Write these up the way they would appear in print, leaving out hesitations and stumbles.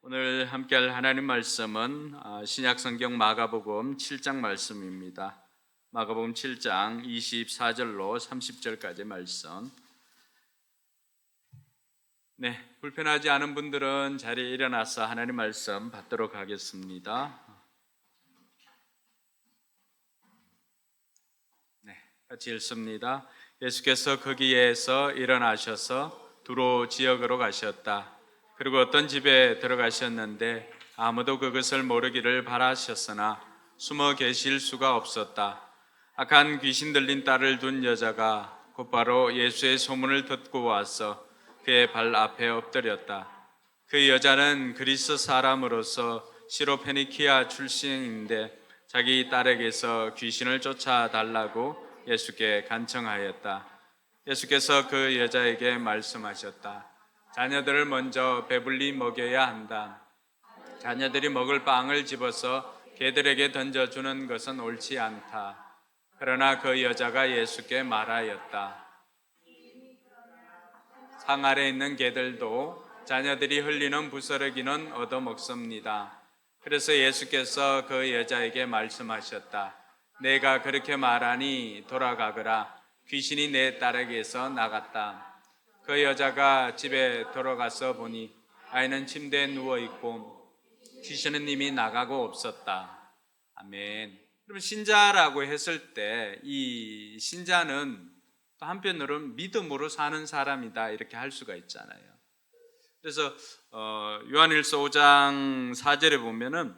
오늘 함께할 하나님 말씀은 신약성경 마가복음 7장 말씀입니다. 마가복음 7장 24절로 30절까지 말씀. 불편하지 않은 분들은 자리에 일어나서 하나님 말씀 받도록 하겠습니다. 같이 읽습니다. 예수께서 거기에서 일어나셔서 두로 지역으로 가셨다. 그리고 어떤 집에 들어가셨는데 아무도 그것을 모르기를 바라셨으나 숨어 계실 수가 없었다. 악한 귀신 들린 딸을 둔 여자가 곧바로 예수의 소문을 듣고 와서 그의 발 앞에 엎드렸다. 그 여자는 그리스 사람으로서 시로페니키아 출신인데 자기 딸에게서 귀신을 쫓아달라고 예수께 간청하였다. 예수께서 그 여자에게 말씀하셨다. 자녀들을 먼저 배불리 먹여야 한다. 자녀들이 먹을 빵을 집어서 개들에게 던져주는 것은 옳지 않다. 그러나 그 여자가 예수께 말하였다. 상 아래 있는 개들도 자녀들이 흘리는 부스러기는 얻어먹습니다. 그래서 예수께서 그 여자에게 말씀하셨다. 내가 그렇게 말하니 돌아가거라. 귀신이 내 딸에게서 나갔다. 그 여자가 집에 돌아가서 보니 아이는 침대에 누워있고 귀신은 이미 나가고 없었다. 아멘. 그럼 신자라고 했을 때 이 신자는 또 한편으로는 믿음으로 사는 사람이다 이렇게 할 수가 있잖아요. 그래서 요한일서 5장 4절에 보면은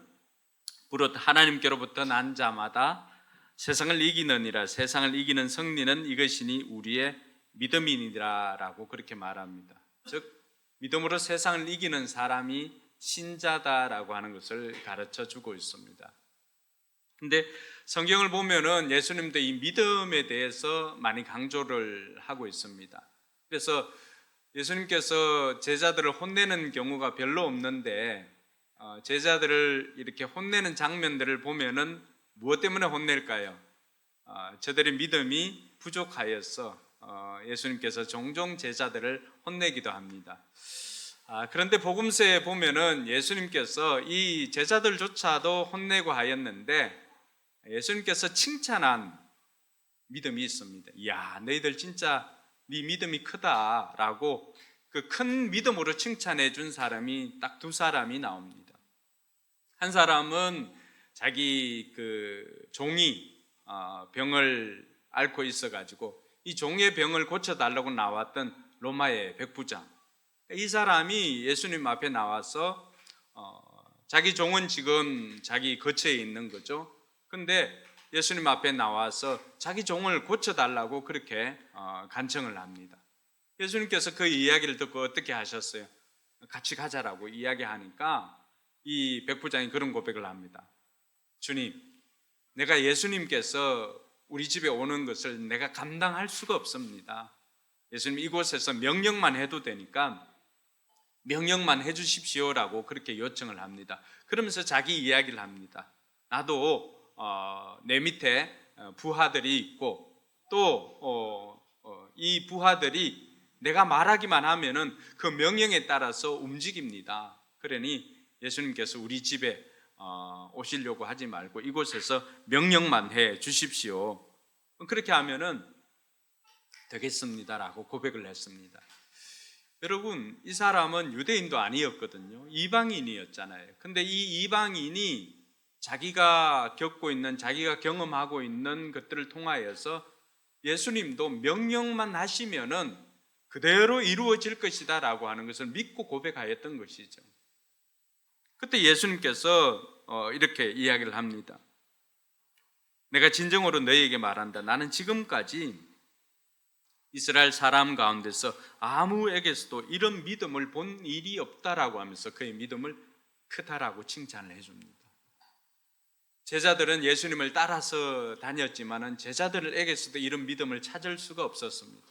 무릇 하나님께로부터 난 자마다 세상을 이기느니라. 세상을 이기는 승리는 이것이니 우리의 믿음이니라라고 그렇게 말합니다. 즉 믿음으로 세상을 이기는 사람이 신자다라고 하는 것을 가르쳐 주고 있습니다. 근데 성경을 보면은 예수님도 이 믿음에 대해서 많이 강조를 하고 있습니다. 그래서 예수님께서 제자들을 혼내는 경우가 별로 없는데 제자들을 이렇게 혼내는 장면들을 보면은 무엇 때문에 혼낼까요? 저들의 믿음이 부족하여서 예수님께서 종종 제자들을 혼내기도 합니다. 그런데 복음서에 보면은 예수님께서 이 제자들조차도 혼내고 하였는데 예수님께서 칭찬한 믿음이 있습니다. 이야, 너희들 진짜 네 믿음이 크다라고 그 큰 믿음으로 칭찬해 준 사람이 딱 두 사람이 나옵니다. 한 사람은 자기 그 종이 병을 앓고 있어가지고 이 종의 병을 고쳐달라고 나왔던 로마의 백부장. 이 사람이 예수님 앞에 나와서 자기 종은 지금 자기 거처에 있는 거죠. 근데 예수님 앞에 나와서 자기 종을 고쳐달라고 그렇게 간청을 합니다. 예수님께서 그 이야기를 듣고 어떻게 하셨어요? 같이 가자라고 이야기하니까 이 백부장이 그런 고백을 합니다. 주님, 내가 예수님께서 우리 집에 오는 것을 내가 감당할 수가 없습니다. 예수님 이곳에서 명령만 해도 되니까 명령만 해주십시오라고 그렇게 요청을 합니다. 그러면서 자기 이야기를 합니다. 나도 내 밑에 부하들이 있고 또 이 부하들이 내가 말하기만 하면은 그 명령에 따라서 움직입니다. 그러니 예수님께서 우리 집에 오시려고 하지 말고 이곳에서 명령만 해 주십시오. 그렇게 하면은 되겠습니다라고 고백을 했습니다. 여러분, 이 사람은 유대인도 아니었거든요. 이방인이었잖아요. 근데 이 이방인이 자기가 겪고 있는, 자기가 경험하고 있는 것들을 통하여서 예수님도 명령만 하시면은 그대로 이루어질 것이다 라고 하는 것을 믿고 고백하였던 것이죠. 그때 예수님께서 이렇게 이야기를 합니다. 내가 진정으로 너희에게 말한다. 나는 지금까지 이스라엘 사람 가운데서 아무에게서도 이런 믿음을 본 일이 없다라고 하면서 그의 믿음을 크다라고 칭찬을 해줍니다. 제자들은 예수님을 따라서 다녔지만은 제자들에게서도 이런 믿음을 찾을 수가 없었습니다.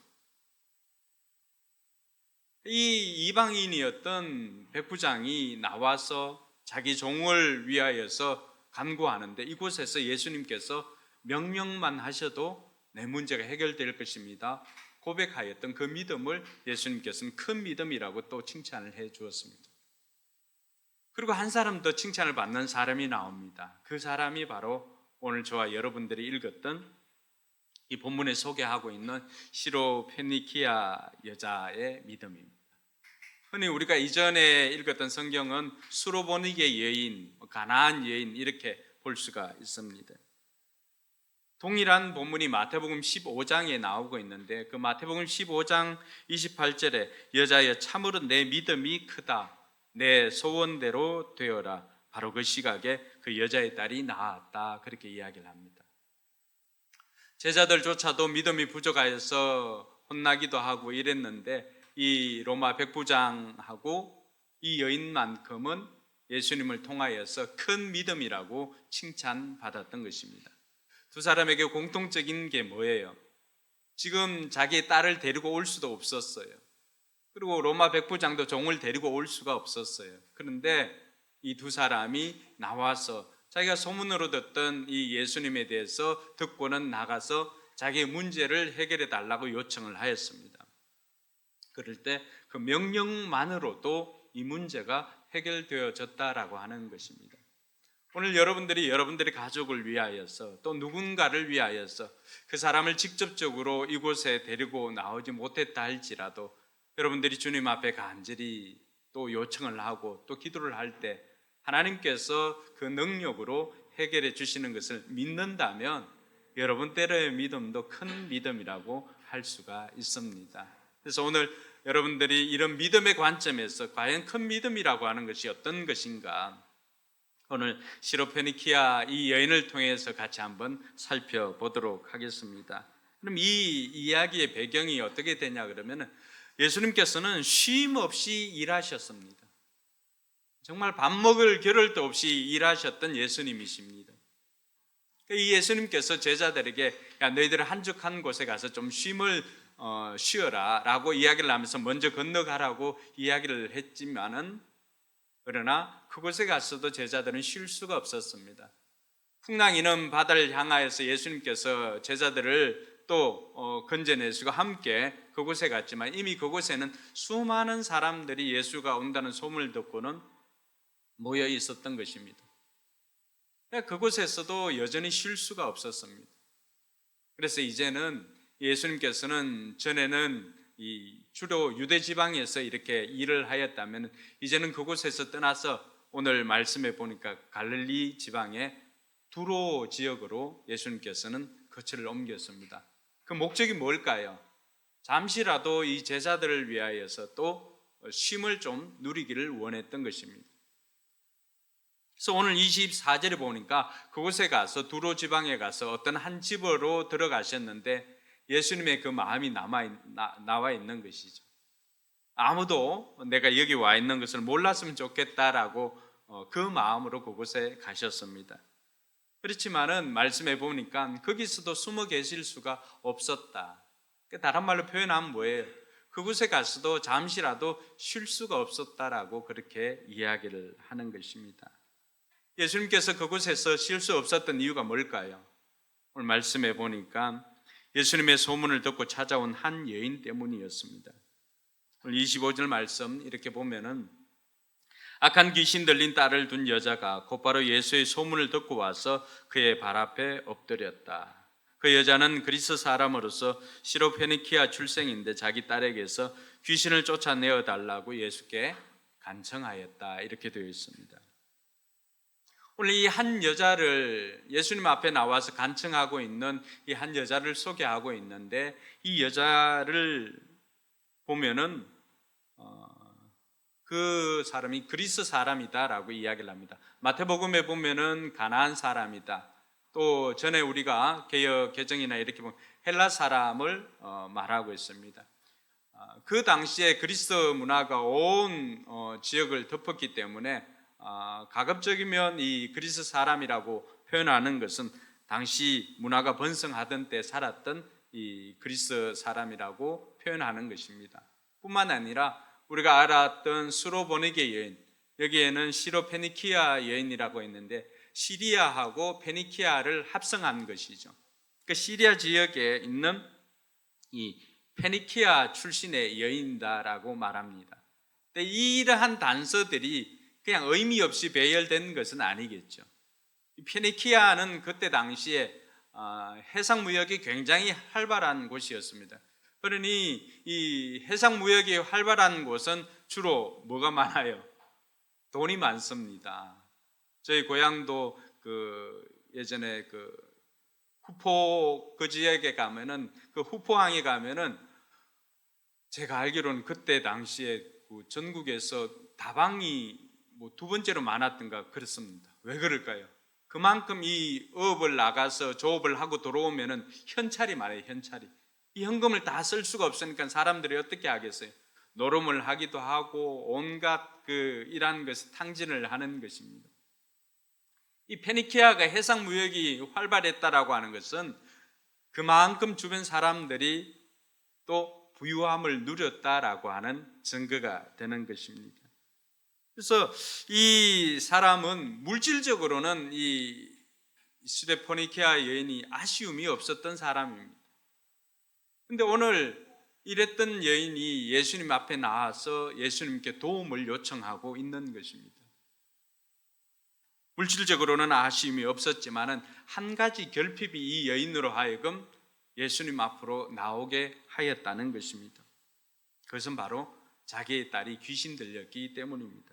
이 이방인이었던 백부장이 나와서 자기 종을 위하여서 간구하는데 이곳에서 예수님께서 명령만 하셔도 내 문제가 해결될 것입니다 고백하였던 그 믿음을 예수님께서는 큰 믿음이라고 또 칭찬을 해 주었습니다. 그리고 한 사람 더 칭찬을 받는 사람이 나옵니다. 그 사람이 바로 오늘 저와 여러분들이 읽었던 이 본문에 소개하고 있는 시로페니키아 여자의 믿음입니다. 흔히 우리가 이전에 읽었던 성경은 수로보니게 여인, 가나안 여인 이렇게 볼 수가 있습니다. 동일한 본문이 마태복음 15장에 나오고 있는데 그 마태복음 15장 28절에 여자여 참으로 내 믿음이 크다. 내 소원대로 되어라. 바로 그 시각에 그 여자의 딸이 나았다. 그렇게 이야기를 합니다. 제자들조차도 믿음이 부족하여서 혼나기도 하고 이랬는데 이 로마 백부장하고 이 여인만큼은 예수님을 통하여서 큰 믿음이라고 칭찬받았던 것입니다. 두 사람에게 공통적인 게 뭐예요? 지금 자기의 딸을 데리고 올 수도 없었어요. 그리고 로마 백부장도 종을 데리고 올 수가 없었어요. 그런데 이 두 사람이 나와서 자기가 소문으로 듣던 이 예수님에 대해서 듣고는 나가서 자기의 문제를 해결해 달라고 요청을 하였습니다. 그럴 때 그 명령만으로도 이 문제가 해결되어졌다라고 하는 것입니다. 오늘 여러분들이 가족을 위하여서 또 누군가를 위하여서 그 사람을 직접적으로 이곳에 데리고 나오지 못했다 할지라도 여러분들이 주님 앞에 간절히 또 요청을 하고 또 기도를 할 때 하나님께서 그 능력으로 해결해 주시는 것을 믿는다면 여러분들의 믿음도 큰 믿음이라고 할 수가 있습니다. 그래서 오늘 여러분들이 이런 믿음의 관점에서 과연 큰 믿음이라고 하는 것이 어떤 것인가 오늘 시로페니키아 이 여인을 통해서 같이 한번 살펴보도록 하겠습니다. 그럼 이 이야기의 배경이 어떻게 되냐 그러면 예수님께서는 쉼 없이 일하셨습니다. 정말 밥 먹을 겨를도 없이 일하셨던 예수님이십니다. 이 예수님께서 제자들에게 야 너희들 한적한 곳에 가서 좀 쉼을 쉬어라 라고 이야기를 하면서 먼저 건너가라고 이야기를 했지만은 그러나 그곳에 가서도 제자들은 쉴 수가 없었습니다. 풍랑이는 바다를 향하여서 예수님께서 제자들을 또 건져내시고 함께 그곳에 갔지만 이미 그곳에는 수많은 사람들이 예수가 온다는 소문을 듣고는 모여 있었던 것입니다. 그곳에서도 여전히 쉴 수가 없었습니다. 그래서 이제는 예수님께서는 전에는 주로 유대 지방에서 이렇게 일을 하였다면 이제는 그곳에서 떠나서 오늘 말씀해 보니까 갈릴리 지방의 두로 지역으로 예수님께서는 거처를 옮겼습니다. 그 목적이 뭘까요? 잠시라도 이 제자들을 위하여서 또 쉼을 좀 누리기를 원했던 것입니다. 그래서 오늘 24절에 보니까 그곳에 가서 두로 지방에 가서 어떤 한 집으로 들어가셨는데 예수님의 그 마음이 나와 있는 것이죠. 아무도 내가 여기 와 있는 것을 몰랐으면 좋겠다라고 그 마음으로 그곳에 가셨습니다. 그렇지만은 말씀해 보니까 거기서도 숨어 계실 수가 없었다. 다른 말로 표현하면 뭐예요? 그곳에 가서도 잠시라도 쉴 수가 없었다라고 그렇게 이야기를 하는 것입니다. 예수님께서 그곳에서 쉴 수 없었던 이유가 뭘까요? 오늘 말씀해 보니까 예수님의 소문을 듣고 찾아온 한 여인 때문이었습니다. 오늘 25절 말씀 이렇게 보면은 악한 귀신 들린 딸을 둔 여자가 곧바로 예수의 소문을 듣고 와서 그의 발 앞에 엎드렸다. 그 여자는 그리스 사람으로서 시로페니키아 출생인데 자기 딸에게서 귀신을 쫓아내어 달라고 예수께 간청하였다. 이렇게 되어 있습니다. 오늘 이 한 여자를 예수님 앞에 나와서 간청하고 있는 이 한 여자를 소개하고 있는데 이 여자를 보면은 그 사람이 그리스 사람이다라고 이야기를 합니다. 마태복음에 보면은 가나안 사람이다. 또 전에 우리가 개정이나 이렇게 보면 헬라 사람을 말하고 있습니다. 그 당시에 그리스 문화가 온 지역을 덮었기 때문에 가급적이면 이 그리스 사람이라고 표현하는 것은 당시 문화가 번성하던 때 살았던 이 그리스 사람이라고 표현하는 것입니다. 뿐만 아니라 우리가 알았던 수로보니게 여인, 여기에는 시로페니키아 여인이라고 있는데 시리아하고 페니키아를 합성한 것이죠. 그 시리아 지역에 있는 이 페니키아 출신의 여인이다라고 말합니다. 이러한 단서들이 그냥 의미 없이 배열된 것은 아니겠죠. 페니키아는 그때 당시에 해상 무역이 굉장히 활발한 곳이었습니다. 그러니 이 해상 무역이 활발한 곳은 주로 뭐가 많아요? 돈이 많습니다. 저희 고향도 예전에 후포 그 지역에 가면은 후포항에 가면은 제가 알기로는 그때 당시에 전국에서 다방이 두 번째로 많았던가 그렇습니다. 왜 그럴까요? 그만큼 이 어업을 나가서 조업을 하고 들어오면은 현찰이 많아요. 현찰이. 이 현금을 다 쓸 수가 없으니까 사람들이 어떻게 하겠어요? 노름을 하기도 하고 온갖 이러한 것을 탕진을 하는 것입니다. 이 페니키아가 해상 무역이 활발했다라고 하는 것은 그만큼 주변 사람들이 또 부유함을 누렸다라고 하는 증거가 되는 것입니다. 그래서 이 사람은 물질적으로는 이 시대 페니키아 여인이 아쉬움이 없었던 사람입니다. 근데 오늘 이랬던 여인이 예수님 앞에 나와서 예수님께 도움을 요청하고 있는 것입니다. 물질적으로는 아쉬움이 없었지만은 한 가지 결핍이 이 여인으로 하여금 예수님 앞으로 나오게 하였다는 것입니다. 그것은 바로 자기의 딸이 귀신 들렸기 때문입니다.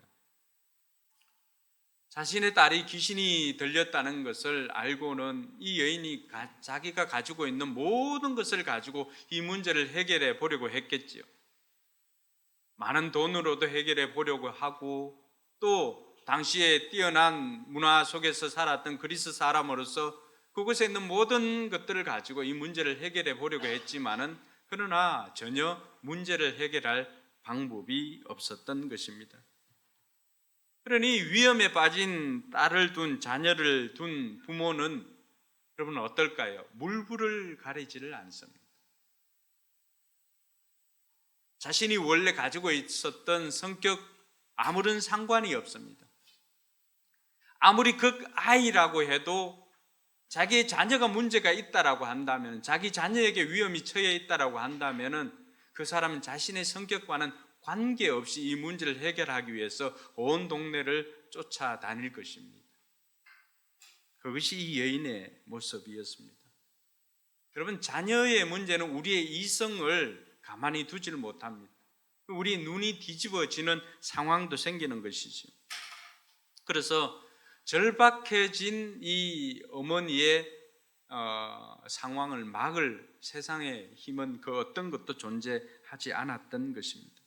자신의 딸이 귀신이 들렸다는 것을 알고는 이 여인이 자기가 가지고 있는 모든 것을 가지고 이 문제를 해결해 보려고 했겠지요. 많은 돈으로도 해결해 보려고 하고 또 당시에 뛰어난 문화 속에서 살았던 그리스 사람으로서 그곳에 있는 모든 것들을 가지고 이 문제를 해결해 보려고 했지만은 그러나 전혀 문제를 해결할 방법이 없었던 것입니다. 그러니 위험에 빠진 딸을 둔 자녀를 둔 부모는 여러분 어떨까요? 물불을 가리지를 않습니다. 자신이 원래 가지고 있었던 성격 아무런 상관이 없습니다. 아무리 극아이라고 해도 자기의 자녀가 문제가 있다라고 한다면, 자기 자녀에게 위험이 처해 있다라고 한다면은 그 사람은 자신의 성격과는 관계없이 이 문제를 해결하기 위해서 온 동네를 쫓아다닐 것입니다. 그것이 이 여인의 모습이었습니다. 여러분, 자녀의 문제는 우리의 이성을 가만히 두지를 못합니다. 우리 눈이 뒤집어지는 상황도 생기는 것이죠. 그래서 절박해진 이 어머니의 상황을 막을 세상의 힘은 그 어떤 것도 존재하지 않았던 것입니다.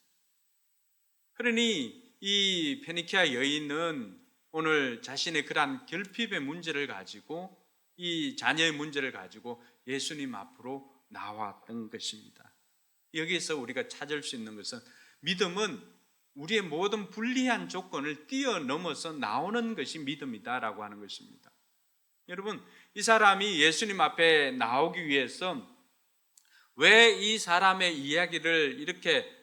그러니 이 페니키아 여인은 오늘 자신의 그러한 결핍의 문제를 가지고 이 자녀의 문제를 가지고 예수님 앞으로 나왔던 것입니다. 여기서 우리가 찾을 수 있는 것은 믿음은 우리의 모든 불리한 조건을 뛰어넘어서 나오는 것이 믿음이다라고 하는 것입니다. 여러분, 이 사람이 예수님 앞에 나오기 위해서 왜 이 사람의 이야기를 이렇게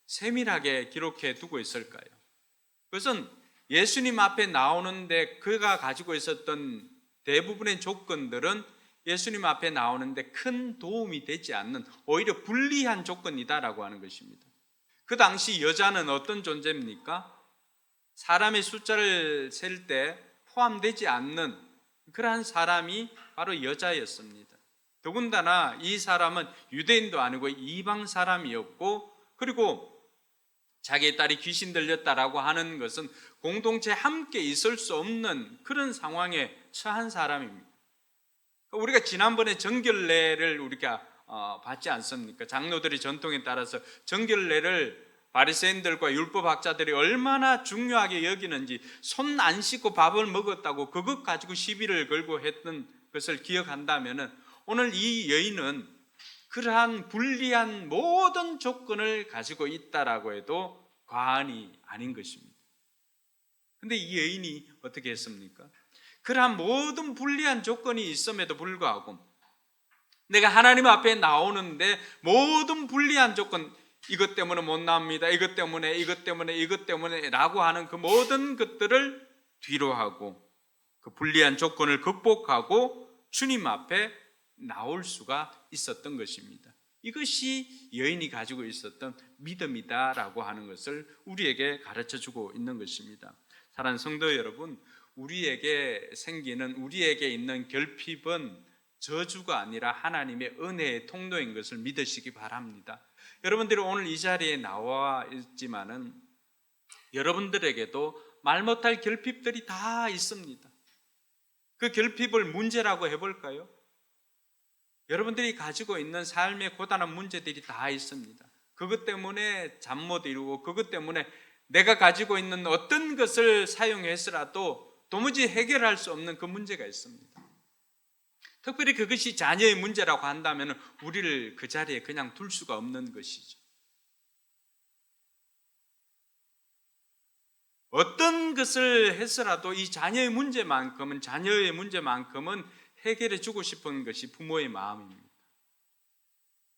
세밀하게 기록해 두고 있을까요? 그것은 예수님 앞에 나오는데 그가 가지고 있었던 대부분의 조건들은 예수님 앞에 나오는데 큰 도움이 되지 않는 오히려 불리한 조건이다라고 하는 것입니다. 그 당시 여자는 어떤 존재입니까? 사람의 숫자를 셀 때 포함되지 않는 그러한 사람이 바로 여자였습니다. 더군다나 이 사람은 유대인도 아니고 이방 사람이었고, 그리고 자기의 딸이 귀신 들렸다라고 하는 것은 공동체에 함께 있을 수 없는 그런 상황에 처한 사람입니다. 우리가 지난번에 정결례를 우리가 받지 않습니까? 장로들의 전통에 따라서 정결례를 바리새인들과 율법학자들이 얼마나 중요하게 여기는지, 손 안 씻고 밥을 먹었다고 그것 가지고 시비를 걸고 했던 것을 기억한다면 오늘 이 여인은 그러한 불리한 모든 조건을 가지고 있다라고 해도 과언이 아닌 것입니다. 그런데 이 여인이 어떻게 했습니까? 그러한 모든 불리한 조건이 있음에도 불구하고 내가 하나님 앞에 나오는데 모든 불리한 조건, 이것 때문에 못 나옵니다, 이것 때문에 라고 하는 그 모든 것들을 뒤로 하고 그 불리한 조건을 극복하고 주님 앞에 나올 수가 있었던 것입니다. 이것이 여인이 가지고 있었던 믿음이다라고 하는 것을 우리에게 가르쳐주고 있는 것입니다. 사랑하는 성도 여러분, 우리에게 있는 결핍은 저주가 아니라 하나님의 은혜의 통로인 것을 믿으시기 바랍니다. 여러분들이 오늘 이 자리에 나와 있지만은 여러분들에게도 말 못할 결핍들이 다 있습니다. 그 결핍을 문제라고 해볼까요? 여러분들이 가지고 있는 삶의 고단한 문제들이 다 있습니다. 그것 때문에 잠 못 이루고 그것 때문에 내가 가지고 있는 어떤 것을 사용해서라도 도무지 해결할 수 없는 그 문제가 있습니다. 특별히 그것이 자녀의 문제라고 한다면 우리를 그 자리에 그냥 둘 수가 없는 것이죠. 어떤 것을 해서라도 이 자녀의 문제만큼은 해결해 주고 싶은 것이 부모의 마음입니다.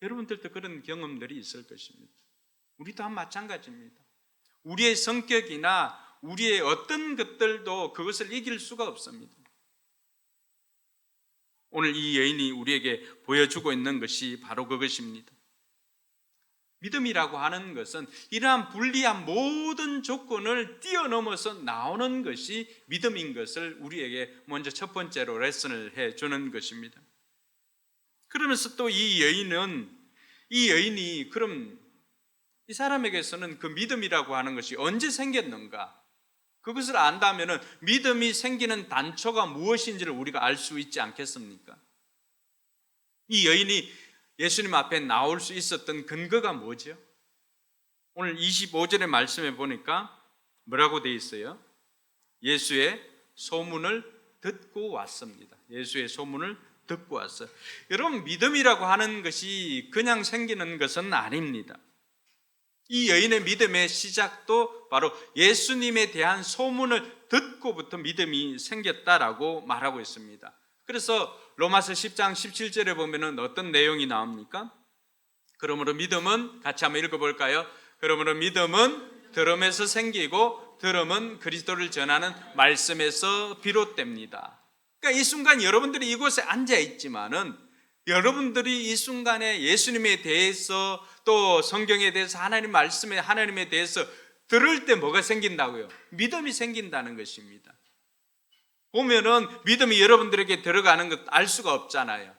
여러분들도 그런 경험들이 있을 것입니다. 우리 또한 마찬가지입니다. 우리의 성격이나 우리의 어떤 것들도 그것을 이길 수가 없습니다. 오늘 이 여인이 우리에게 보여주고 있는 것이 바로 그것입니다. 믿음이라고 하는 것은 이러한 불리한 모든 조건을 뛰어넘어서 나오는 것이 믿음인 것을 우리에게 먼저 첫 번째로 레슨을 해주는 것입니다. 그러면서 또 이 여인이 그럼 이 사람에게서는 그 믿음이라고 하는 것이 언제 생겼는가? 그것을 안다면 믿음이 생기는 단초가 무엇인지를 우리가 알 수 있지 않겠습니까? 이 여인이 예수님 앞에 나올 수 있었던 근거가 뭐죠? 오늘 25절의 말씀에 보니까 뭐라고 되어 있어요? 예수의 소문을 듣고 왔습니다. 예수의 소문을 듣고 왔어요. 여러분, 믿음이라고 하는 것이 그냥 생기는 것은 아닙니다. 이 여인의 믿음의 시작도 바로 예수님에 대한 소문을 듣고부터 믿음이 생겼다라고 말하고 있습니다. 그래서 로마서 10장 17절에 보면은 어떤 내용이 나옵니까? 그러므로 믿음은, 같이 한번 읽어볼까요? 그러므로 믿음은 들음에서 생기고 들음은 그리스도를 전하는 말씀에서 비롯됩니다. 그러니까 이 순간 여러분들이 이곳에 앉아 있지만은 여러분들이 이 순간에 예수님에 대해서 또 성경에 대해서 하나님에 대해서 들을 때 뭐가 생긴다고요? 믿음이 생긴다는 것입니다. 보면은 믿음이 여러분들에게 들어가는 것 알 수가 없잖아요.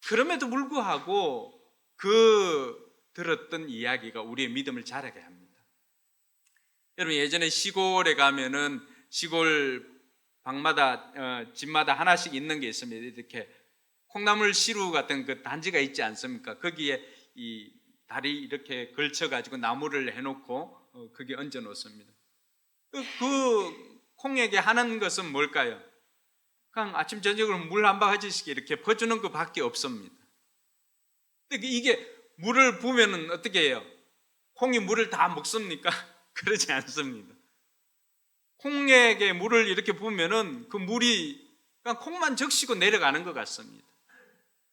그럼에도 불구하고 그 들었던 이야기가 우리의 믿음을 자라게 합니다. 여러분, 예전에 시골에 가면은 시골 방마다 집마다 하나씩 있는 게 있습니다. 이렇게 콩나물 시루 같은 그 단지가 있지 않습니까? 거기에 이 다리 이렇게 걸쳐가지고 나무를 해놓고 거기에 얹어 놓습니다. 그 콩에게 하는 것은 뭘까요? 그냥 아침 저녁으로 물 한 바가지씩 이렇게 퍼주는 것밖에 없습니다. 근데 이게 물을 부으면 어떻게 해요? 콩이 물을 다 먹습니까? 그러지 않습니다. 콩에게 물을 이렇게 부으면은 그 물이 그냥 콩만 적시고 내려가는 것 같습니다.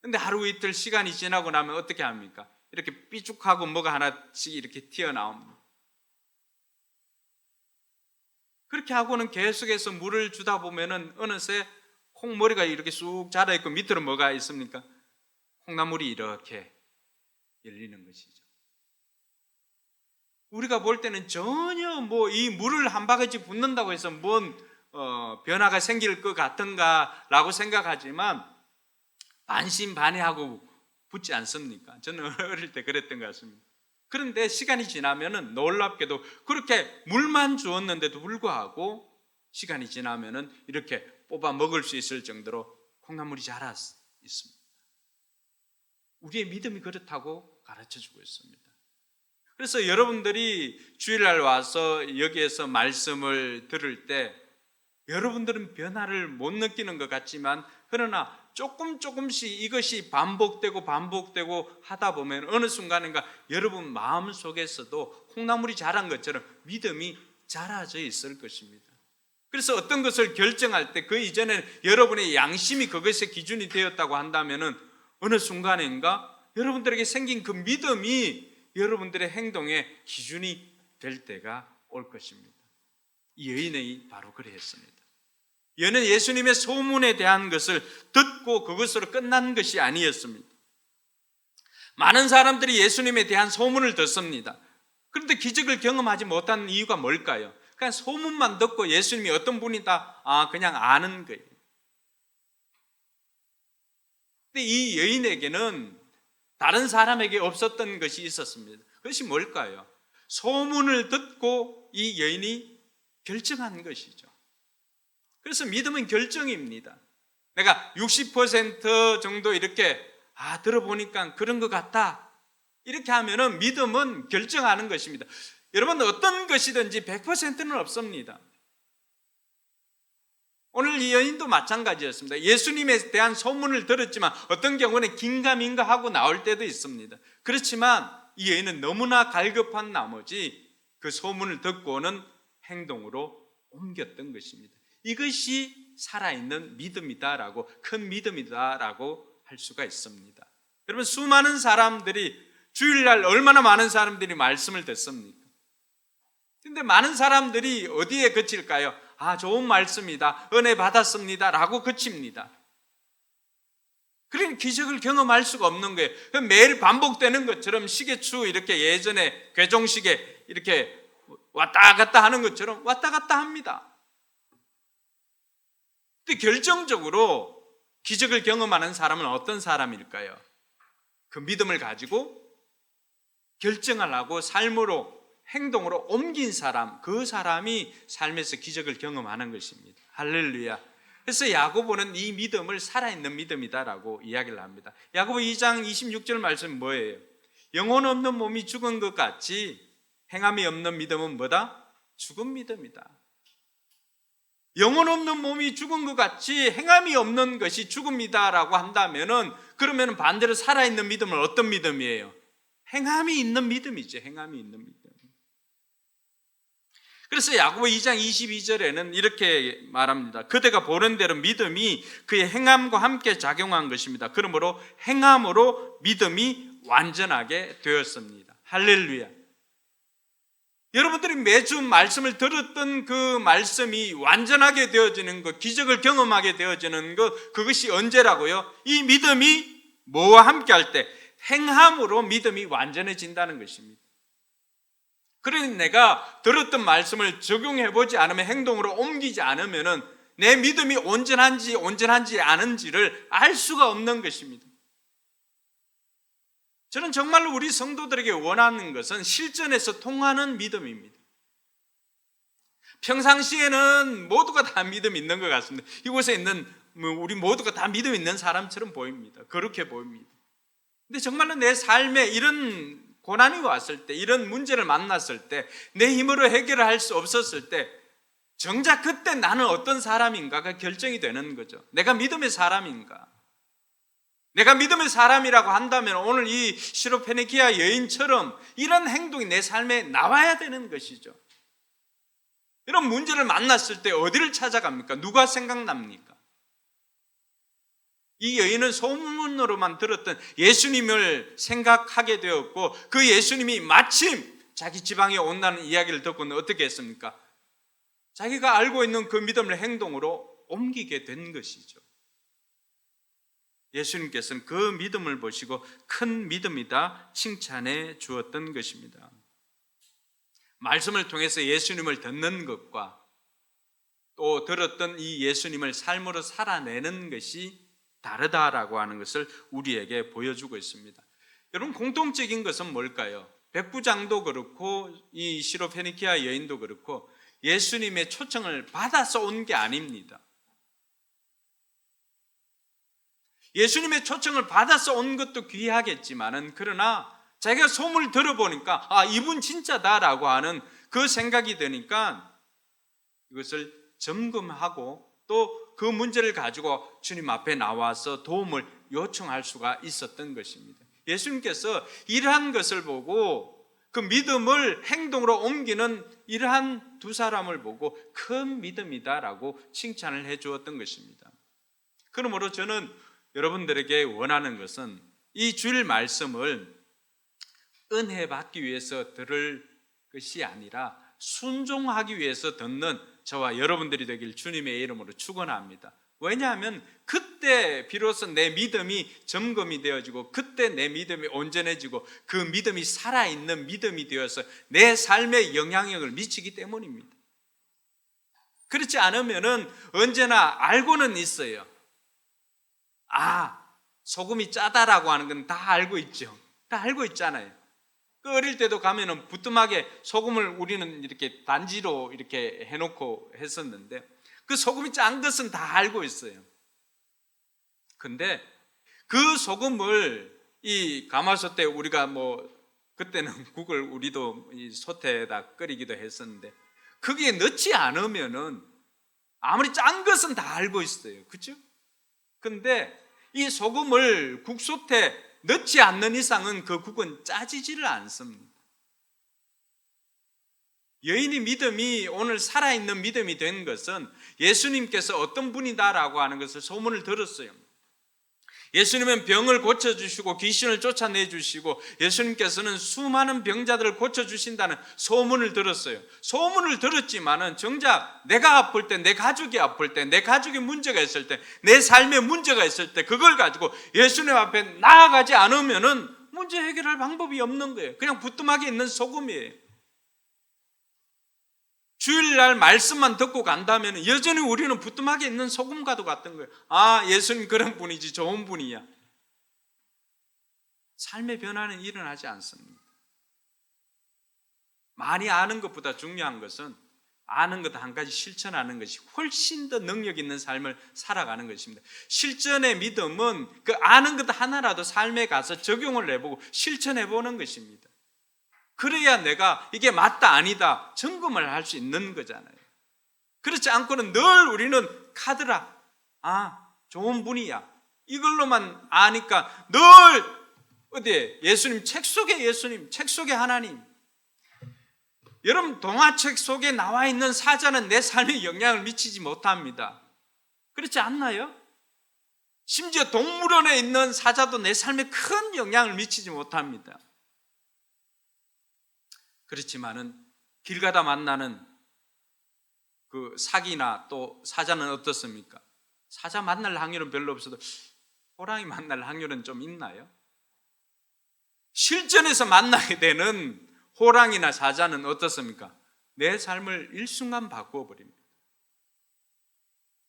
근데 하루 이틀 시간이 지나고 나면 어떻게 합니까? 이렇게 삐죽하고 뭐가 하나씩 이렇게 튀어나옵니다. 그렇게 하고는 계속해서 물을 주다 보면은 어느새 콩머리가 이렇게 쑥 자라있고 밑으로 뭐가 있습니까? 콩나물이 이렇게 열리는 것이죠. 우리가 볼 때는 전혀 뭐 이 물을 한 바가지 붓는다고 해서 뭔 변화가 생길 것 같은가라고 생각하지만 반신반의하고 붓지 않습니까? 저는 어릴 때 그랬던 것 같습니다. 그런데 시간이 지나면은 놀랍게도 그렇게 물만 주었는데도 불구하고 시간이 지나면은 이렇게 뽑아 먹을 수 있을 정도로 콩나물이 자라 있습니다. 우리의 믿음이 그렇다고 가르쳐 주고 있습니다. 그래서 여러분들이 주일날 와서 여기에서 말씀을 들을 때 여러분들은 변화를 못 느끼는 것 같지만 그러나 조금씩 이것이 반복되고 하다 보면 어느 순간인가 여러분 마음속에서도 콩나물이 자란 것처럼 믿음이 자라져 있을 것입니다. 그래서 어떤 것을 결정할 때 그 이전에 여러분의 양심이 그것의 기준이 되었다고 한다면 어느 순간인가 여러분들에게 생긴 그 믿음이 여러분들의 행동의 기준이 될 때가 올 것입니다. 이 여인이 바로 그랬습니다. 여인은 예수님의 소문에 대한 것을 듣고 그것으로 끝난 것이 아니었습니다. 많은 사람들이 예수님에 대한 소문을 듣습니다. 그런데 기적을 경험하지 못한 이유가 뭘까요? 그냥 소문만 듣고 예수님이 어떤 분이다, 그냥 아는 거예요. 근데 이 여인에게는 다른 사람에게 없었던 것이 있었습니다. 그것이 뭘까요? 소문을 듣고 이 여인이 결정한 것이죠. 그래서 믿음은 결정입니다. 내가 60% 정도 이렇게 들어보니까 그런 것 같다, 이렇게 하면은 믿음은 결정하는 것입니다. 여러분, 어떤 것이든지 100%는 없습니다. 오늘 이 여인도 마찬가지였습니다. 예수님에 대한 소문을 들었지만 어떤 경우는 긴가민가 하고 나올 때도 있습니다. 그렇지만 이 여인은 너무나 갈급한 나머지 그 소문을 듣고는 행동으로 옮겼던 것입니다. 이것이 살아있는 믿음이다라고, 큰 믿음이다라고 할 수가 있습니다. 여러분, 수많은 사람들이, 주일날 얼마나 많은 사람들이 말씀을 듣습니까? 근데 많은 사람들이 어디에 그칠까요? 좋은 말씀이다, 은혜 받았습니다 라고 그칩니다. 그러니 기적을 경험할 수가 없는 거예요. 매일 반복되는 것처럼 시계추 이렇게 예전에 괴종시계 이렇게 왔다 갔다 하는 것처럼 왔다 갔다 합니다. 근데 결정적으로 기적을 경험하는 사람은 어떤 사람일까요? 그 믿음을 가지고 결정을 하고 삶으로, 행동으로 옮긴 사람, 그 사람이 삶에서 기적을 경험하는 것입니다. 할렐루야. 그래서 야고보는 이 믿음을 살아있는 믿음이다라고 이야기를 합니다. 야고보 2장 26절 말씀은 뭐예요? 영혼 없는 몸이 죽은 것 같이 행함이 없는 믿음은 뭐다? 죽은 믿음이다. 영혼 없는 몸이 죽은 것 같이 행함이 없는 것이 죽음이다라고 한다면은, 그러면 반대로 살아있는 믿음은 어떤 믿음이에요? 행함이 있는 믿음이죠. 행함이 있는 믿음. 그래서 야고보 2장 22절에는 이렇게 말합니다. 그대가 보는 대로 믿음이 그의 행함과 함께 작용한 것입니다. 그러므로 행함으로 믿음이 완전하게 되었습니다. 할렐루야. 여러분들이 매주 말씀을 들었던 그 말씀이 완전하게 되어지는 것, 기적을 경험하게 되어지는 것, 그것이 언제라고요? 이 믿음이 뭐와 함께 할 때? 행함으로 믿음이 완전해진다는 것입니다. 그러니 내가 들었던 말씀을 적용해보지 않으면, 행동으로 옮기지 않으면 내 믿음이 온전한지 않은지를 알 수가 없는 것입니다. 저는 정말로 우리 성도들에게 원하는 것은 실전에서 통하는 믿음입니다. 평상시에는 모두가 다 믿음 있는 것 같습니다. 이곳에 있는 우리 모두가 다 믿음 있는 사람처럼 보입니다. 그렇게 보입니다. 근데 정말로 내 삶에 이런 고난이 왔을 때, 이런 문제를 만났을 때, 내 힘으로 해결을 할 수 없었을 때, 정작 그때 나는 어떤 사람인가가 결정이 되는 거죠. 내가 믿음의 사람인가? 내가 믿음의 사람이라고 한다면 오늘 이 시로페니키아 여인처럼 이런 행동이 내 삶에 나와야 되는 것이죠. 이런 문제를 만났을 때 어디를 찾아갑니까? 누가 생각납니까? 이 여인은 소문으로만 들었던 예수님을 생각하게 되었고, 그 예수님이 마침 자기 지방에 온다는 이야기를 듣고는 어떻게 했습니까? 자기가 알고 있는 그 믿음을 행동으로 옮기게 된 것이죠. 예수님께서는 그 믿음을 보시고 큰 믿음이다 칭찬해 주었던 것입니다. 말씀을 통해서 예수님을 듣는 것과 또 들었던 이 예수님을 삶으로 살아내는 것이 다르다라고 하는 것을 우리에게 보여주고 있습니다. 여러분, 공통적인 것은 뭘까요? 백부장도 그렇고 이 시로페니키아 여인도 그렇고 예수님의 초청을 받아서 온 게 아닙니다. 예수님의 초청을 받아서 온 것도 귀하겠지만은, 그러나 자기가 소문을 들어보니까 이분 진짜다라고 하는 그 생각이 드니까 이것을 점검하고 또 그 문제를 가지고 주님 앞에 나와서 도움을 요청할 수가 있었던 것입니다. 예수님께서 이러한 것을 보고 그 믿음을 행동으로 옮기는 이러한 두 사람을 보고 큰 믿음이다라고 칭찬을 해 주었던 것입니다. 그러므로 저는 여러분들에게 원하는 것은 이 주일 말씀을 은혜 받기 위해서 들을 것이 아니라 순종하기 위해서 듣는 저와 여러분들이 되길 주님의 이름으로 축원합니다. 왜냐하면 그때 비로소 내 믿음이 점검이 되어지고, 그때 내 믿음이 온전해지고, 그 믿음이 살아있는 믿음이 되어서 내 삶에 영향력을 미치기 때문입니다. 그렇지 않으면은 언제나 알고는 있어요. 소금이 짜다라고 하는 건 다 알고 있죠. 다 알고 있잖아요. 그 어릴 때도 가면은 부뚜막에 소금을 우리는 이렇게 단지로 이렇게 해놓고 했었는데 그 소금이 짠 것은 다 알고 있어요. 근데 그 소금을 이 가마솥에 우리가 그때는 국을 우리도 이 솥에다 끓이기도 했었는데 거기에 넣지 않으면은 아무리 짠 것은 다 알고 있어요. 그죠? 근데 이 소금을 국솥에 넣지 않는 이상은 그 국은 짜지지를 않습니다. 여인의 믿음이 오늘 살아있는 믿음이 된 것은 예수님께서 어떤 분이다라고 하는 것을 소문을 들었어요. 예수님은 병을 고쳐주시고 귀신을 쫓아내주시고 예수님께서는 수많은 병자들을 고쳐주신다는 소문을 들었어요. 소문을 들었지만은 정작 내가 아플 때, 내 가족이 아플 때, 내 가족에 문제가 있을 때, 내 삶에 문제가 있을 때 그걸 가지고 예수님 앞에 나아가지 않으면은 문제 해결할 방법이 없는 거예요. 그냥 부뚜막에 있는 소금이에요. 주일날 말씀만 듣고 간다면 여전히 우리는 부뚜막에 있는 소금과도 같은 거예요. 예수님 그런 분이지, 좋은 분이야. 삶의 변화는 일어나지 않습니다. 많이 아는 것보다 중요한 것은 아는 것 한 가지 실천하는 것이 훨씬 더 능력 있는 삶을 살아가는 것입니다. 실전의 믿음은 그 아는 것 하나라도 삶에 가서 적용을 해보고 실천해보는 것입니다. 그래야 내가 이게 맞다 아니다 점검을 할 수 있는 거잖아요. 그렇지 않고는 늘 우리는 카드라, 좋은 분이야, 이걸로만 아니까 늘 어디에 예수님 책 속에 예수님, 책 속에 하나님. 여러분, 동화책 속에 나와 있는 사자는 내 삶에 영향을 미치지 못합니다. 그렇지 않나요? 심지어 동물원에 있는 사자도 내 삶에 큰 영향을 미치지 못합니다. 그렇지만은 길 가다 만나는 그 사기나 또 사자는 어떻습니까? 사자 만날 확률은 별로 없어도 호랑이 만날 확률은 좀 있나요? 실전에서 만나게 되는 호랑이나 사자는 어떻습니까? 내 삶을 일순간 바꾸어버립니다.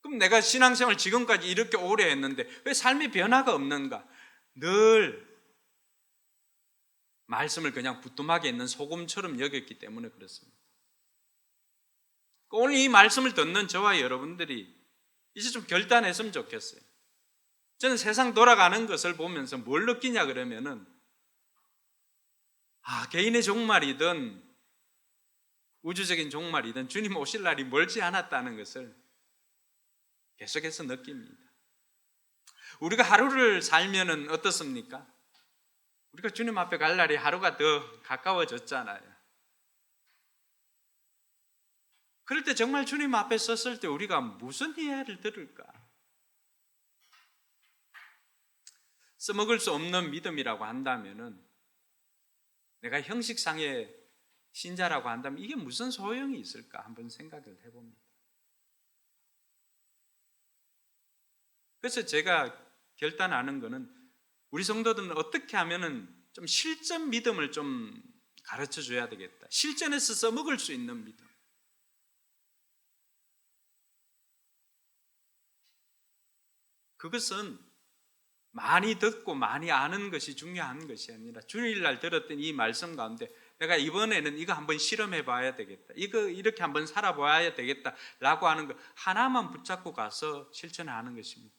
그럼 내가 신앙생활 지금까지 이렇게 오래 했는데 왜 삶의 변화가 없는가? 늘 말씀을 그냥 부뚜막에 있는 소금처럼 여겼기 때문에 그렇습니다. 오늘 이 말씀을 듣는 저와 여러분들이 이제 좀 결단했으면 좋겠어요. 저는 세상 돌아가는 것을 보면서 뭘 느끼냐 그러면은 개인의 종말이든 우주적인 종말이든 주님 오실 날이 멀지 않았다는 것을 계속해서 느낍니다. 우리가 하루를 살면은 어떻습니까? 우리가 주님 앞에 갈 날이 하루가 더 가까워졌잖아요. 그럴 때 정말 주님 앞에 섰을 때 우리가 무슨 이야기를 들을까? 써먹을 수 없는 믿음이라고 한다면은, 내가 형식상의 신자라고 한다면 이게 무슨 소용이 있을까? 한번 생각을 해봅니다. 그래서 제가 결단하는 거는 우리 성도들은 어떻게 하면은 좀 실전 믿음을 좀 가르쳐 줘야 되겠다. 실전에서 써먹을 수 있는 믿음. 그것은 많이 듣고 많이 아는 것이 중요한 것이 아니라 주일날 들었던 이 말씀 가운데 내가 이번에는 이거 한번 실험해 봐야 되겠다, 이거 이렇게 한번 살아봐야 되겠다 라고 하는 거 하나만 붙잡고 가서 실천하는 것입니다.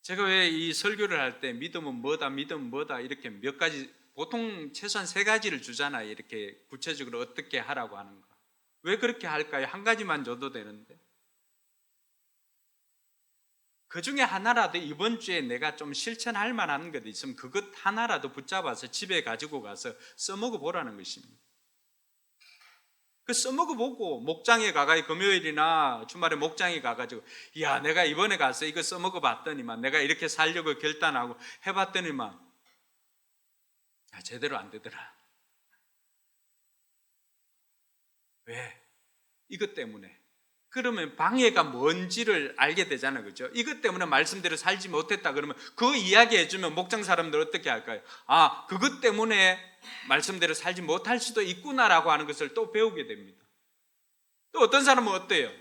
제가 왜 이 설교를 할 때 믿음은 뭐다, 믿음은 뭐다 이렇게 몇 가지, 보통 최소한 3가지를 주잖아요. 이렇게 구체적으로 어떻게 하라고 하는 거. 왜 그렇게 할까요? 한 가지만 줘도 되는데. 그 중에 하나라도 이번 주에 내가 좀 실천할 만한 것 있으면 그것 하나라도 붙잡아서 집에 가지고 가서 써먹어 보라는 것입니다. 그 써먹어 보고 목장에 가가지고 금요일이나 주말에 목장에 가가지고 내가 이번에 가서 이거 써먹어 봤더니만, 내가 이렇게 살려고 결단하고 해봤더니만 제대로 안 되더라. 왜? 이것 때문에. 그러면 방해가 뭔지를 알게 되잖아요. 그렇죠? 이것 때문에 말씀대로 살지 못했다 그러면 그 이야기 해주면 목장 사람들 어떻게 할까요? 그것 때문에 말씀대로 살지 못할 수도 있구나라고 하는 것을 또 배우게 됩니다. 또 어떤 사람은 어때요?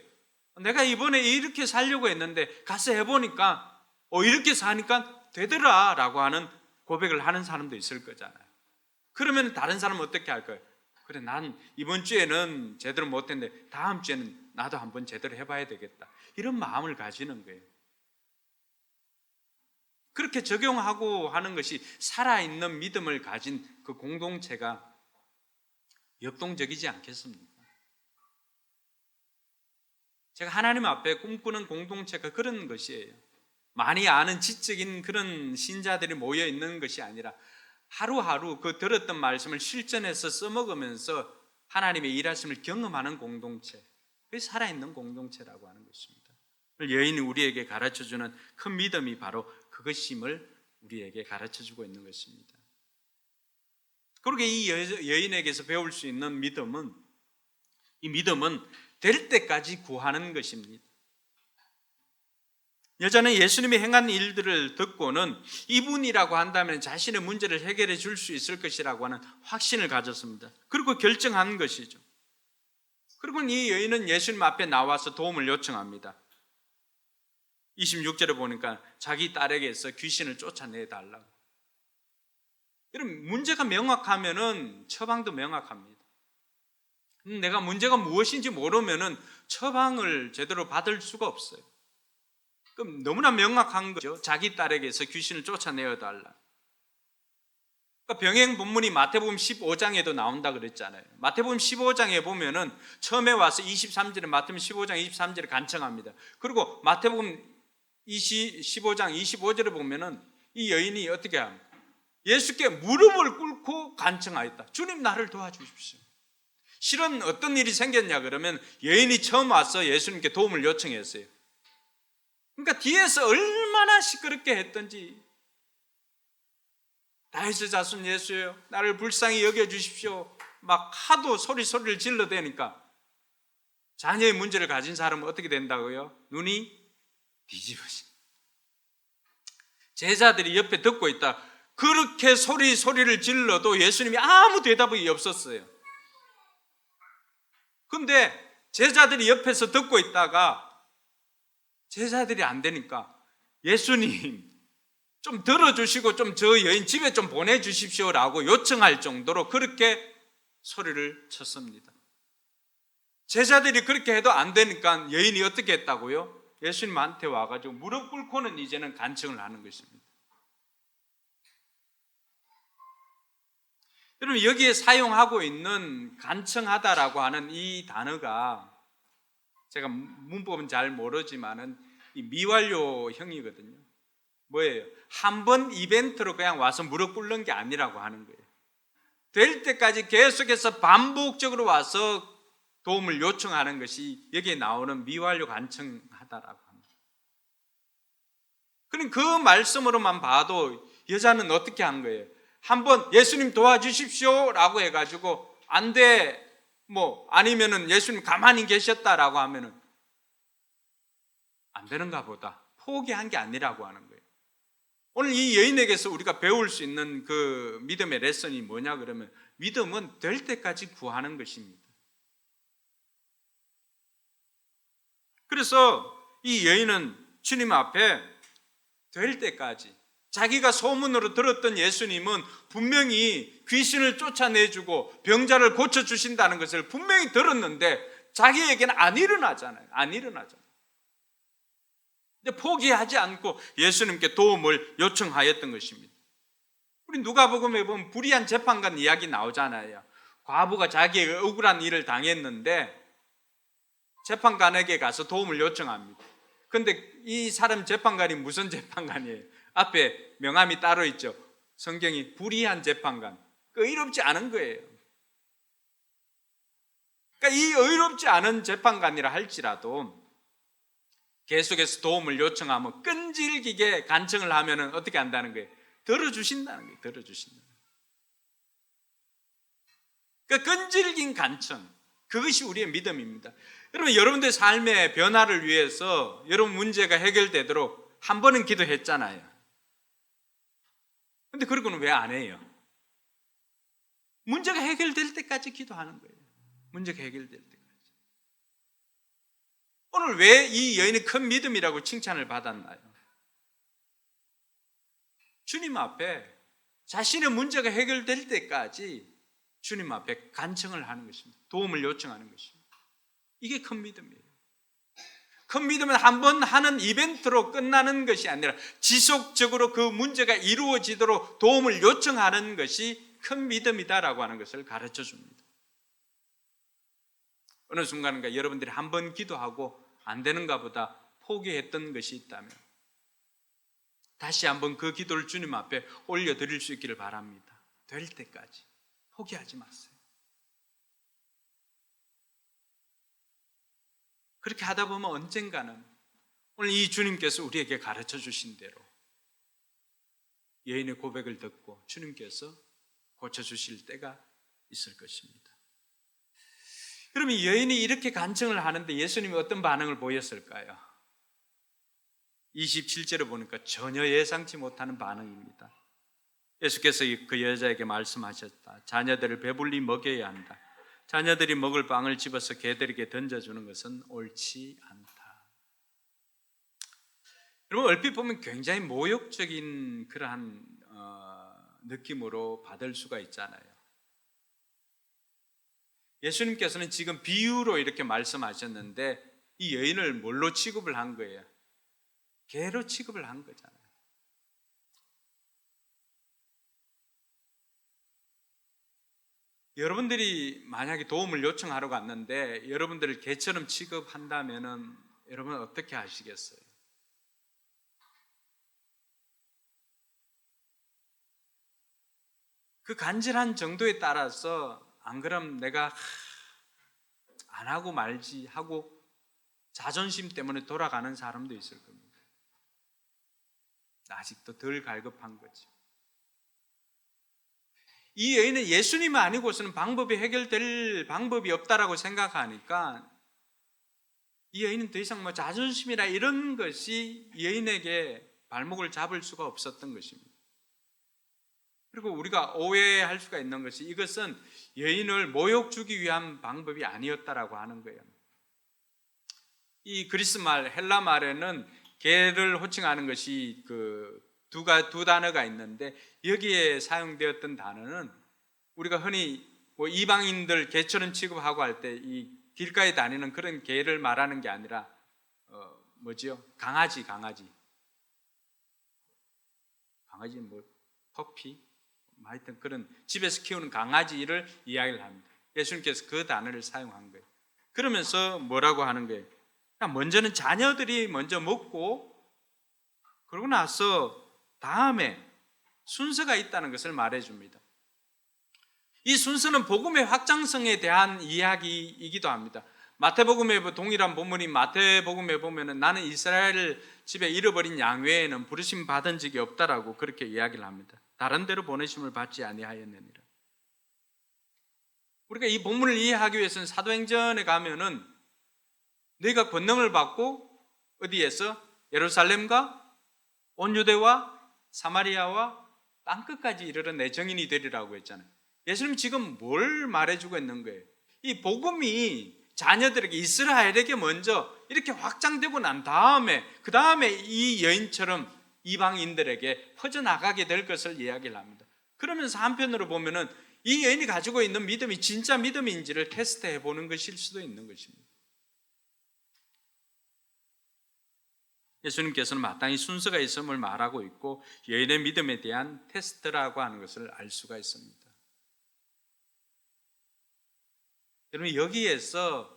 내가 이번에 이렇게 살려고 했는데 가서 해보니까 이렇게 사니까 되더라 라고 하는 고백을 하는 사람도 있을 거잖아요. 그러면 다른 사람은 어떻게 할 거예요? 그래, 난 이번 주에는 제대로 못했는데 다음 주에는 나도 한번 제대로 해봐야 되겠다, 이런 마음을 가지는 거예요. 그렇게 적용하고 하는 것이 살아있는 믿음을 가진 그 공동체가 역동적이지 않겠습니까? 제가 하나님 앞에 꿈꾸는 공동체가 그런 것이에요. 많이 아는 지적인 그런 신자들이 모여 있는 것이 아니라 하루하루 그 들었던 말씀을 실전에서 써먹으면서 하나님의 일하심을 경험하는 공동체, 그게 살아있는 공동체라고 하는 것입니다. 여인이 우리에게 가르쳐주는 큰 믿음이 바로 그것임을 우리에게 가르쳐주고 있는 것입니다. 그렇게 이 여인에게서 배울 수 있는 믿음은, 이 믿음은 될 때까지 구하는 것입니다. 여자는 예수님이 행한 일들을 듣고는 이분이라고 한다면 자신의 문제를 해결해 줄 수 있을 것이라고 하는 확신을 가졌습니다. 그리고 결정한 것이죠. 그리고 이 여인은 예수님 앞에 나와서 도움을 요청합니다. 26절에 보니까 자기 딸에게서 귀신을 쫓아내달라고. 여러분, 문제가 명확하면은 처방도 명확합니다. 내가 문제가 무엇인지 모르면은 처방을 제대로 받을 수가 없어요. 그럼 너무나 명확한 거죠. 자기 딸에게서 귀신을 쫓아내어 달라. 그러니까 병행 본문이 마태복음 15장에도 나온다 그랬잖아요. 마태복음 15장에 보면은 처음에 와서 23절에, 마태복음 15장 23절에 간청합니다. 그리고 마태복음 15장 25절에 보면은 이 여인이 어떻게 합니까? 예수께 무릎을 꿇고 간청하였다. 주님, 나를 도와주십시오. 실은 어떤 일이 생겼냐 그러면 여인이 처음 와서 예수님께 도움을 요청했어요. 그러니까 뒤에서 얼마나 시끄럽게 했던지, 다윗의 자손 예수여, 나를 불쌍히 여겨주십시오, 막 하도 소리를 질러대니까 자녀의 문제를 가진 사람은 어떻게 된다고요? 눈이 뒤집어진. 제자들이 옆에 듣고 있다. 그렇게 소리를 질러도 예수님이 아무 대답이 없었어요. 근데 제자들이 옆에서 듣고 있다가 제자들이 안 되니까 예수님 좀 들어주시고 좀 저 여인 집에 좀 보내주십시오라고 요청할 정도로 그렇게 소리를 쳤습니다. 제자들이 그렇게 해도 안 되니까 여인이 어떻게 했다고요? 예수님한테 와가지고 무릎 꿇고는 이제는 간청을 하는 것입니다. 여러분, 여기에 사용하고 있는 간청하다라고 하는 이 단어가, 제가 문법은 잘 모르지만은 이 미완료형이거든요. 뭐예요? 한 번 이벤트로 그냥 와서 무릎 꿇는 게 아니라고 하는 거예요. 될 때까지 계속해서 반복적으로 와서 도움을 요청하는 것이 여기에 나오는 미완료 간청하다라고 합니다. 그럼 그 말씀으로만 봐도 여자는 어떻게 한 거예요? 한번 예수님 도와주십시오 라고 해가지고 안 돼, 아니면은 예수님 가만히 계셨다라고 하면은 안 되는가 보다, 포기한 게 아니라고 하는 거예요. 오늘 이 여인에게서 우리가 배울 수 있는 그 믿음의 레슨이 뭐냐 그러면, 믿음은 될 때까지 구하는 것입니다. 그래서 이 여인은 주님 앞에 될 때까지, 자기가 소문으로 들었던 예수님은 분명히 귀신을 쫓아내주고 병자를 고쳐주신다는 것을 분명히 들었는데 자기에게는 안 일어나잖아요. 근데 포기하지 않고 예수님께 도움을 요청하였던 것입니다. 우리 누가복음에 보면 불의한 재판관 이야기 나오잖아요. 과부가 자기의 억울한 일을 당했는데 재판관에게 가서 도움을 요청합니다. 근데 이 사람 재판관이 무슨 재판관이에요? 앞에 명함이 따로 있죠. 성경이 불의한 재판관, 의롭지 않은 거예요. 그러니까 이 의롭지 않은 재판관이라 할지라도 계속해서 도움을 요청하면, 끈질기게 간청을 하면 어떻게 한다는 거예요? 들어주신다는 거예요. 그러니까 끈질긴 간청, 그것이 우리의 믿음입니다. 여러분, 여러분들의 삶의 변화를 위해서 여러분 문제가 해결되도록 한 번은 기도했잖아요. 근데 그러고는 왜 안 해요? 문제가 해결될 때까지 기도하는 거예요. 문제가 해결될 때까지. 오늘 왜 이 여인이 큰 믿음이라고 칭찬을 받았나요? 주님 앞에 자신의 문제가 해결될 때까지 주님 앞에 간청을 하는 것입니다. 도움을 요청하는 것입니다. 이게 큰 믿음이에요. 큰 믿음은 한 번 하는 이벤트로 끝나는 것이 아니라 지속적으로 그 문제가 이루어지도록 도움을 요청하는 것이 큰 믿음이다라고 하는 것을 가르쳐 줍니다. 어느 순간인가 여러분들이 한 번 기도하고 안 되는가 보다 포기했던 것이 있다면 다시 한번 그 기도를 주님 앞에 올려드릴 수 있기를 바랍니다. 될 때까지 포기하지 마세요. 그렇게 하다 보면 언젠가는 오늘 이 주님께서 우리에게 가르쳐 주신 대로 여인의 고백을 듣고 주님께서 고쳐주실 때가 있을 것입니다. 그러면 여인이 이렇게 간청을 하는데 예수님이 어떤 반응을 보였을까요? 27절에 보니까 전혀 예상치 못하는 반응입니다. 예수께서 그 여자에게 말씀하셨다. 자녀들을 배불리 먹여야 한다. 자녀들이 먹을 빵을 집어서 개들에게 던져주는 것은 옳지 않다. 여러분, 얼핏 보면 굉장히 모욕적인 그러한 느낌으로 받을 수가 있잖아요. 예수님께서는 지금 비유로 이렇게 말씀하셨는데 이 여인을 뭘로 취급을 한 거예요? 개로 취급을 한 거잖아요. 여러분들이 만약에 도움을 요청하러 갔는데 여러분들을 개처럼 취급한다면은 여러분 어떻게 하시겠어요? 그 간절한 정도에 따라서 안 그럼 내가 안 하고 말지 하고 자존심 때문에 돌아가는 사람도 있을 겁니다. 아직도 덜 갈급한 거죠. 이 여인은 예수님이 아니고서는 방법이 해결될 방법이 없다라고 생각하니까 이 여인은 더 이상 자존심이나 이런 것이 여인에게 발목을 잡을 수가 없었던 것입니다. 그리고 우리가 오해할 수가 있는 것이 이것은 여인을 모욕 주기 위한 방법이 아니었다라고 하는 거예요. 이 그리스 말, 헬라 말에는 개를 호칭하는 것이 두 단어가 있는데 여기에 사용되었던 단어는 우리가 흔히 이방인들 개처럼 취급하고 할 때 이 길가에 다니는 그런 개를 말하는 게 아니라 강아지 퍼피 하여튼 그런 집에서 키우는 강아지를 이야기를 합니다. 예수님께서 그 단어를 사용한 거예요. 그러면서 뭐라고 하는 거예요? 먼저는 자녀들이 먼저 먹고 그러고 나서 다음에 순서가 있다는 것을 말해줍니다. 이 순서는 복음의 확장성에 대한 이야기이기도 합니다. 마태복음의 동일한 본문인 마태복음에 보면은 나는 이스라엘 집에 잃어버린 양 외에는 부르심 받은 적이 없다라고 그렇게 이야기를 합니다. 다른 데로 보내심을 받지 아니하였느니라. 우리가 이 본문을 이해하기 위해서는 사도행전에 가면은 너희가 권능을 받고 어디에서 예루살렘과 온 유대와 사마리아와 땅끝까지 이르러 내 증인이 되리라고 했잖아요. 예수님 지금 뭘 말해주고 있는 거예요? 이 복음이 자녀들에게 이스라엘에게 먼저 이렇게 확장되고 난 다음에 그 다음에 이 여인처럼 이방인들에게 퍼져나가게 될 것을 이야기를 합니다. 그러면서 한편으로 보면은 이 여인이 가지고 있는 믿음이 진짜 믿음인지를 테스트해 보는 것일 수도 있는 것입니다. 예수님께서는 마땅히 순서가 있음을 말하고 있고 여인의 믿음에 대한 테스트라고 하는 것을 알 수가 있습니다. 여러분, 여기에서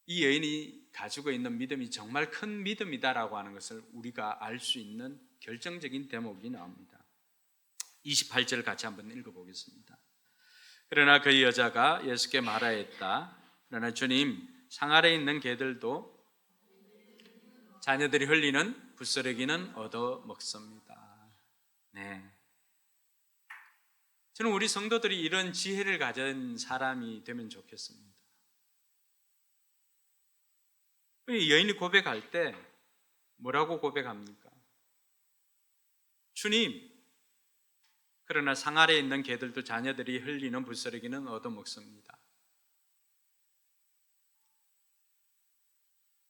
이 여인이 가지고 있는 믿음이 정말 큰 믿음이다라고 하는 것을 우리가 알 수 있는 결정적인 대목이 나옵니다. 28절을 같이 한번 읽어보겠습니다. 그러나 그 여자가 예수께 말하였다. 그러나 주님, 상 아래에 있는 개들도 자녀들이 흘리는 부스러기는 얻어 먹습니다. 네. 저는 우리 성도들이 이런 지혜를 가진 사람이 되면 좋겠습니다. 여인이 고백할 때 뭐라고 고백합니까? 주님, 그러나 상 아래에 있는 개들도 자녀들이 흘리는 부스러기는 얻어 먹습니다.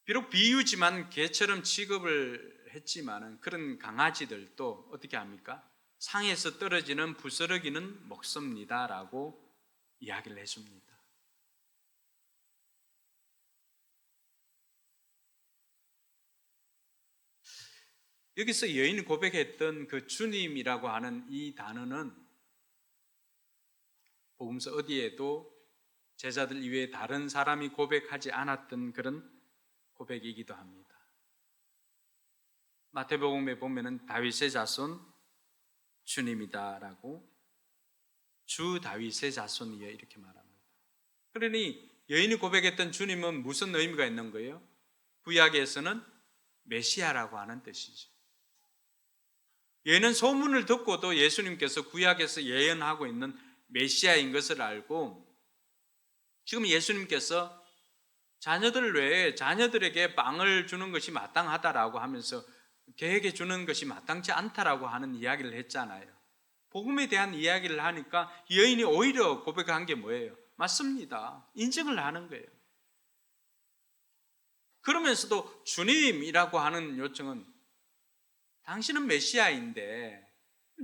비록 비유지만 개처럼 취급을 했지만은 그런 강아지들도 어떻게 합니까? 상에서 떨어지는 부스러기는 먹습니다라고 이야기를 해줍니다. 여기서 여인이 고백했던 그 주님이라고 하는 이 단어는 복음서 어디에도 제자들 이외에 다른 사람이 고백하지 않았던 그런 고백이기도 합니다. 마태복음에 보면은 다윗의 자손 주님이다라고 주 다윗의 자손이여 이렇게 말합니다. 그러니 여인이 고백했던 주님은 무슨 의미가 있는 거예요? 구약에서는 메시아라고 하는 뜻이죠. 여인은 소문을 듣고도 예수님께서 구약에서 예언하고 있는 메시아인 것을 알고 지금 예수님께서 자녀들 외에 자녀들에게 빵을 주는 것이 마땅하다라고 하면서 개에게 주는 것이 마땅치 않다라고 하는 이야기를 했잖아요. 복음에 대한 이야기를 하니까 여인이 오히려 고백한 게 뭐예요? 맞습니다. 인정을 하는 거예요. 그러면서도 주님이라고 하는 요청은 당신은 메시아인데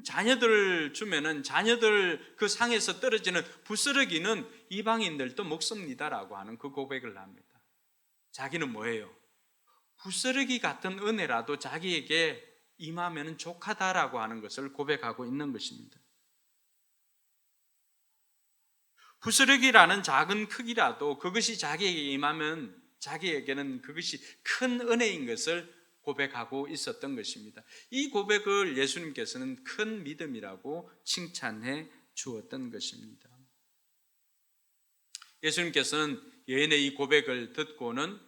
자녀들 주면은 자녀들 그 상에서 떨어지는 부스러기는 이방인들도 먹습니다라고 하는 그 고백을 합니다. 자기는 뭐예요? 부스러기 같은 은혜라도 자기에게 임하면 족하다라고 하는 것을 고백하고 있는 것입니다. 부스러기라는 작은 크기라도 그것이 자기에게 임하면 자기에게는 그것이 큰 은혜인 것을 고백하고 있었던 것입니다. 이 고백을 예수님께서는 큰 믿음이라고 칭찬해 주었던 것입니다. 예수님께서는 여인의 이 고백을 듣고는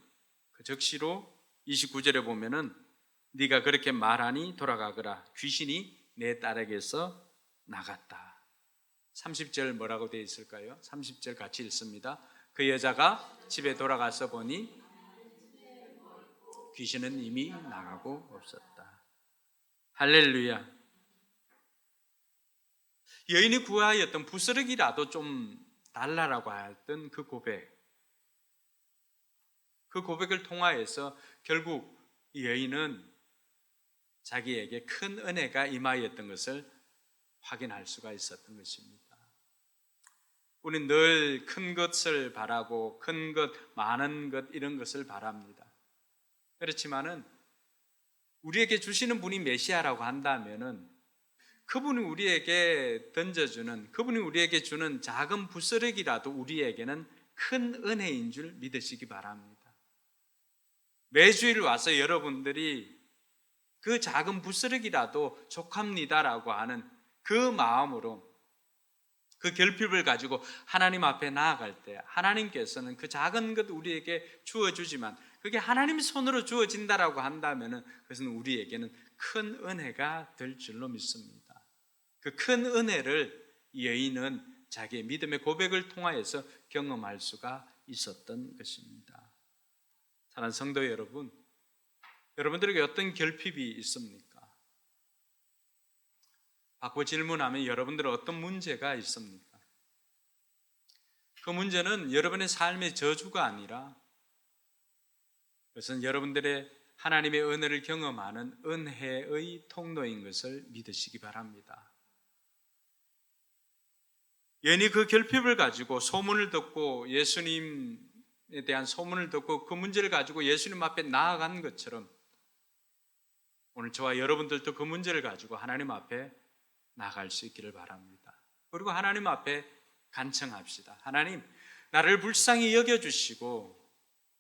그 즉시로 29절에 보면은 네가 그렇게 말하니 돌아가거라. 귀신이 내 딸에게서 나갔다. 30절 뭐라고 되어 있을까요? 30절 같이 읽습니다. 그 여자가 집에 돌아가서 보니 귀신은 이미 나가고 없었다. 할렐루야. 여인이 구하였던 부스러기라도 좀 달라라고 하였던 그 고백, 그 고백을 통하여서 결국 이 여인은 자기에게 큰 은혜가 임하였던 것을 확인할 수가 있었던 것입니다. 우리는 늘 큰 것을 바라고 큰 것, 많은 것 이런 것을 바랍니다. 그렇지만은 우리에게 주시는 분이 메시아라고 한다면은 그분이 우리에게 던져주는, 그분이 우리에게 주는 작은 부스러기라도 우리에게는 큰 은혜인 줄 믿으시기 바랍니다. 매주일 와서 여러분들이 그 작은 부스러기라도 족합니다라고 하는 그 마음으로 그 결핍을 가지고 하나님 앞에 나아갈 때 하나님께서는 그 작은 것 우리에게 주어주지만 그게 하나님 손으로 주어진다라고 한다면 그것은 우리에게는 큰 은혜가 될 줄로 믿습니다. 그 큰 은혜를 이 여인은 자기의 믿음의 고백을 통하여서 경험할 수가 있었던 것입니다. 사랑하는 성도 여러분, 여러분들에게 어떤 결핍이 있습니까? 받고 질문하면 여러분들은 어떤 문제가 있습니까? 그 문제는 여러분의 삶의 저주가 아니라 그것은 여러분들의 하나님의 은혜를 경험하는 은혜의 통로인 것을 믿으시기 바랍니다. 여인이 그 결핍을 가지고 소문을 듣고 예수님에 대한 소문을 듣고 그 문제를 가지고 예수님 앞에 나아간 것처럼 오늘 저와 여러분들도 그 문제를 가지고 하나님 앞에 나갈 수 있기를 바랍니다. 그리고 하나님 앞에 간청합시다. 하나님, 나를 불쌍히 여겨주시고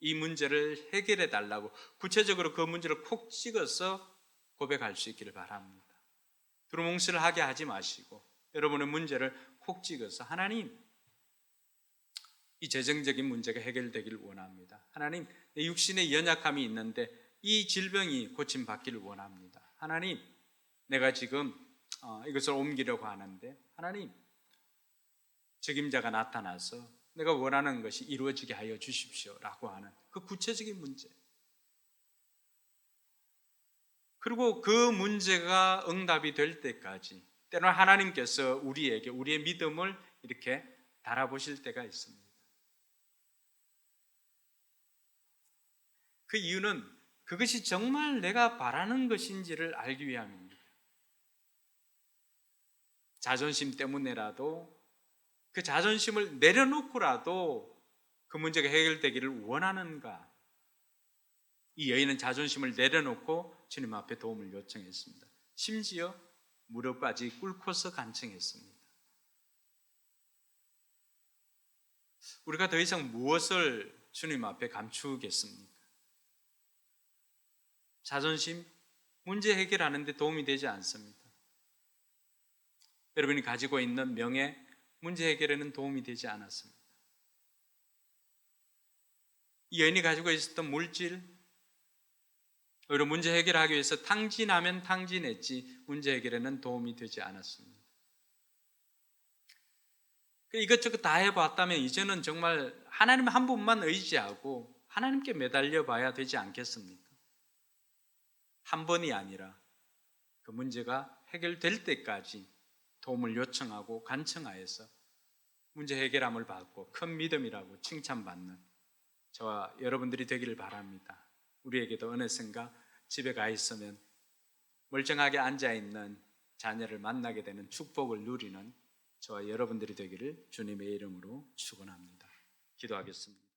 이 문제를 해결해 달라고 구체적으로 그 문제를 콕 찍어서 고백할 수 있기를 바랍니다. 두루뭉술을 하게 하지 마시고 여러분의 문제를 콕 찍어서 하나님, 이 재정적인 문제가 해결되기를 원합니다. 하나님, 내 육신에 연약함이 있는데 이 질병이 고침받기를 원합니다. 하나님, 내가 지금 이것을 옮기려고 하는데 하나님, 책임자가 나타나서 내가 원하는 것이 이루어지게 하여 주십시오 라고 하는 그 구체적인 문제, 그리고 그 문제가 응답이 될 때까지 때로는 하나님께서 우리에게 우리의 믿음을 이렇게 달아보실 때가 있습니다. 그 이유는 그것이 정말 내가 바라는 것인지를 알기 위함입니다. 자존심 때문에라도 그 자존심을 내려놓고라도 그 문제가 해결되기를 원하는가? 이 여인은 자존심을 내려놓고 주님 앞에 도움을 요청했습니다. 심지어 무릎까지 꿇고서 간청했습니다. 우리가 더 이상 무엇을 주님 앞에 감추겠습니까? 자존심, 문제 해결하는 데 도움이 되지 않습니다. 여러분이 가지고 있는 명예, 문제 해결에는 도움이 되지 않았습니다. 이 여인이 가지고 있었던 물질, 오히려 문제 해결하기 위해서 탕진하면 탕진했지 문제 해결에는 도움이 되지 않았습니다. 이것저것 다 해봤다면 이제는 정말 하나님 한 분만 의지하고 하나님께 매달려 봐야 되지 않겠습니까? 한 번이 아니라 그 문제가 해결될 때까지 도움을 요청하고 간청하여서 문제 해결함을 받고 큰 믿음이라고 칭찬받는 저와 여러분들이 되기를 바랍니다. 우리에게도 어느샌가 집에 가 있으면 멀쩡하게 앉아있는 자녀를 만나게 되는 축복을 누리는 저와 여러분들이 되기를 주님의 이름으로 축원합니다. 기도하겠습니다.